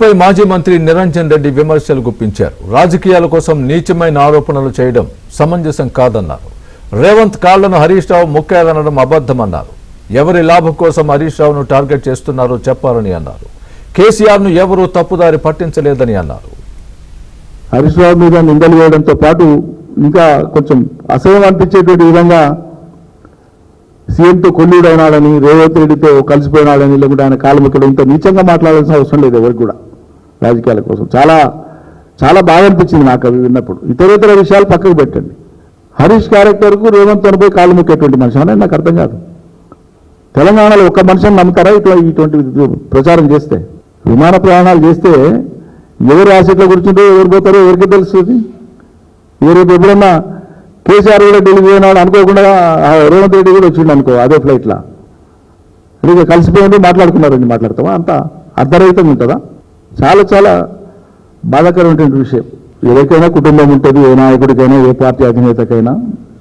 పై మాజీ మంత్రి నిరంజన్ రెడ్డి విమర్శలు గుప్పించారు. రాజకీయాల కోసం నీచమైన ఆరోపణలు చేయడం సమంజసం కాదన్నారు. రేవంత్ కాళ్లను హరీష్ రావు ముక్కాలనడం అబద్ధమన్నారు. ఎవరి లాభం కోసం హరీష్ రావును టార్గెట్ చేస్తున్నారో చెప్పాలని అన్నారు. కేసీఆర్ ను ఎవరూ తప్పుదారి పట్టించలేదని అన్నారు. హరీష్ రావు మీద నిందలు వేయడంతో పాటు ఇంకా కొంచెం అసహ్యం అనిపించేటువంటి విధంగా సీఎంతో కొల్లుడైనాడని, రేవంత్ రెడ్డితో కలిసిపోయినాడని, లేకుంటే ఆయన కాలుముక్కడు ఇంత నీచంగా మాట్లాడాల్సిన అవసరం లేదు ఎవరికి కూడా. రాజకీయాల కోసం చాలా చాలా బాగా అనిపించింది నాకు అవి విన్నప్పుడు. ఇతరేతర విషయాలు పక్కకు పెట్టండి. హరీష్ క్యారెక్టర్కు రేవంత్ అనిపోయి కాలు ముక్కేటువంటి మనిషి అనేది నాకు అర్థం కాదు. తెలంగాణలో ఒక్క మనిషిని నమ్ముతారా ఇటువంటి ప్రచారం చేస్తే? విమాన ప్రయాణాలు చేస్తే ఎవరు యాసెట్లో కూర్చుంటో ఎవరు పోతారో ఎవరికి తెలుస్తుంది. రేపు ఎప్పుడన్నా కేసీఆర్ కూడా ఢిల్లీ పోయినాడు అనుకోకుండా రేవంత్ రెడ్డి కూడా వచ్చిండు అనుకో అదే ఫ్లైట్లో, ఇక కలిసిపోయింది మాట్లాడుకున్నారని మాట్లాడతావా? అంత అర్ధరహితంగా ఉంటుందా? చాలా చాలా బాధాకరమైనటువంటి విషయం. ఎవరికైనా కుటుంబం ఉంటుంది, ఏ నాయకుడికైనా ఏ పార్టీ అధినేతకైనా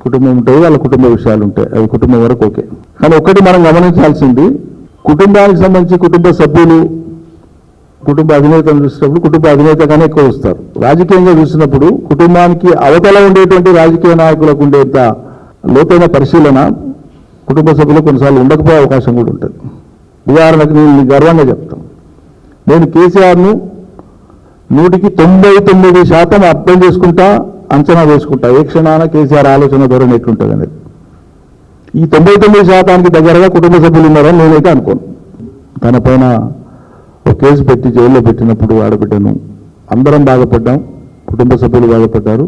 కుటుంబం ఉంటుంది, వాళ్ళ కుటుంబ విషయాలు ఉంటాయి. అవి కుటుంబం వరకు ఓకే. కానీ ఒక్కటి మనం గమనించాల్సింది, కుటుంబానికి సంబంధించి కుటుంబ సభ్యులు కుటుంబ అధినేతను చూసినప్పుడు కుటుంబ అధినేతగానే ఎక్కువ వస్తారు. రాజకీయంగా చూసినప్పుడు కుటుంబానికి అవతల ఉండేటువంటి రాజకీయ నాయకులకు ఉండేంత లోతైన పరిశీలన కుటుంబ సభ్యులు కొన్నిసార్లు ఉండకపోయే అవకాశం కూడా ఉంటుంది. ఉదాహరణకు నేను గర్వంగా చెప్తాను, నేను కేసీఆర్ను 99% అర్థం చేసుకుంటా, అంచనా వేసుకుంటా. ఏ క్షణాన కేసీఆర్ ఆలోచన ధోరణి ఎట్లుంటుంది అనేది. ఈ 99% దగ్గరగా కుటుంబ సభ్యులు ఉన్నారని నేనైతే అనుకోను. తన పైన ఒక కేసు పెట్టి జైల్లో పెట్టినప్పుడు ఆడబిడ్డను అందరం బాధపడ్డాం, కుటుంబ సభ్యులు బాధపడ్డారు.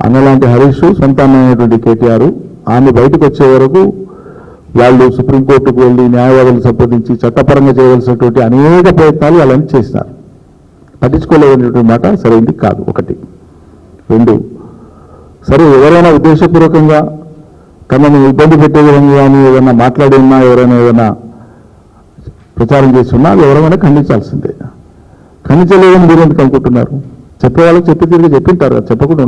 అన్నలాంటి హరీష్, సంతానమైనటువంటి కేటీఆర్ ఆమె బయటకు వచ్చే వరకు వాళ్ళు సుప్రీంకోర్టుకు వెళ్ళి న్యాయవాదులు సంప్రదించి చట్టపరంగా చేయవలసినటువంటి అనేక ప్రయత్నాలు వాళ్ళని చేసినారు. పట్టించుకోలేనటువంటి మాట సరైంది కాదు. ఒకటి. రెండు, సరే ఎవరైనా ఉద్దేశపూర్వకంగా తనను ఇబ్బంది పెట్టే విధంగా కానీ ఏదైనా మాట్లాడి ఉన్నా, ఎవరైనా ఏదైనా ప్రచారం చేస్తున్నా అది ఎవరైనా ఖండించాల్సిందే. ఖండించలేదని మీరు ఎందుకు అనుకుంటున్నారు? చెప్పే వాళ్ళకి చెప్పి తిరిగి చెప్పింటారు, చెప్పకుండా